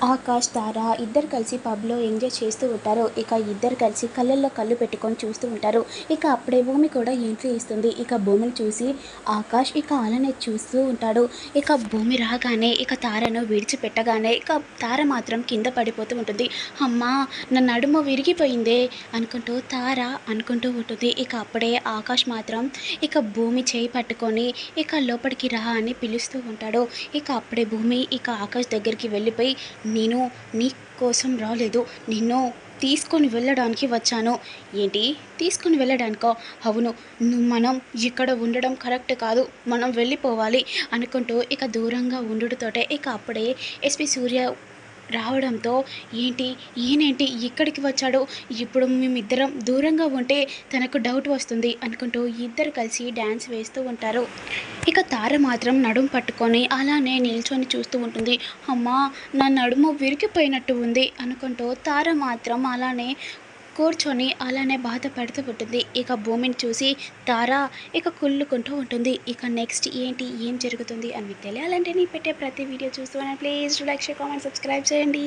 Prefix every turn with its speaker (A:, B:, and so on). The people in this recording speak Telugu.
A: ఆకాష్, తార ఇద్దరు కలిసి పబ్‌లో ఎంజాయ్ చేస్తూ ఉంటారు. ఇక ఇద్దరు కలిసి కళ్ళల్లో కళ్ళు పెట్టుకొని చూస్తూ ఉంటారు. ఇక అప్పుడే భూమి కూడా ఎంట్రీ ఇస్తుంది. ఇక భూమిని చూసి ఆకాష్ ఇక అలానే చూస్తూ ఉంటాడు. ఇక భూమి రాగానే ఇక తారను విడిచిపెట్టగానే ఇక తార మాత్రం కింద పడిపోతూ ఉంటుంది. అమ్మా! నా నడుము విరిగిపోయిందే అనుకుంటూ తార అనుకుంటూ ఉంటుంది. ఇక అప్పుడే ఆకాష్ మాత్రం ఇక భూమి చేయి పట్టుకొని ఇక లోపలికి రా అని పిలుస్తూ ఉంటాడు. ఇక అప్పుడే భూమి ఇక ఆకాష్ దగ్గరికి వెళ్ళిపోయి నేను నీ కోసం రాలేదు, నిన్ను తీసుకొని వెళ్ళడానికి వచ్చాను. ఏంటి తీసుకొని వెళ్ళడానికో? అవును, మనం ఇక్కడ ఉండడం కరెక్ట్ కాదు, మనం వెళ్ళిపోవాలి అనుకుంటూ ఇక దూరంగా ఉండుడుతోటే ఇక అప్పుడే ఎస్పి సూర్య రావడంతో ఏంటి ఈయనేంటి ఇక్కడికి వచ్చాడు, ఇప్పుడు మేమిద్దరం దూరంగా ఉంటే తనకు డౌట్ వస్తుంది అనుకుంటూ ఇద్దరు కలిసి డ్యాన్స్ వేస్తూ ఉంటారు. ఇక తార మాత్రం నడుము పట్టుకొని అలానే నిల్చొని చూస్తూ ఉంటుంది. అమ్మా! నా నడుము విరిగిపోయినట్టు ఉంది అనుకుంటూ తార మాత్రం అలానే కూర్చొని అలానే బాధపడుతూ ఉంటుంది. ఇక భూమిని చూసి తార ఇక కుళ్ళుకుంటూ ఉంటుంది. ఇక నెక్స్ట్ ఏంటి ఏం జరుగుతుంది అని మీకు తెలియాలంటే నేను పెట్టే ప్రతి వీడియో చూస్తూ please like, share, comment, subscribe చేయండి.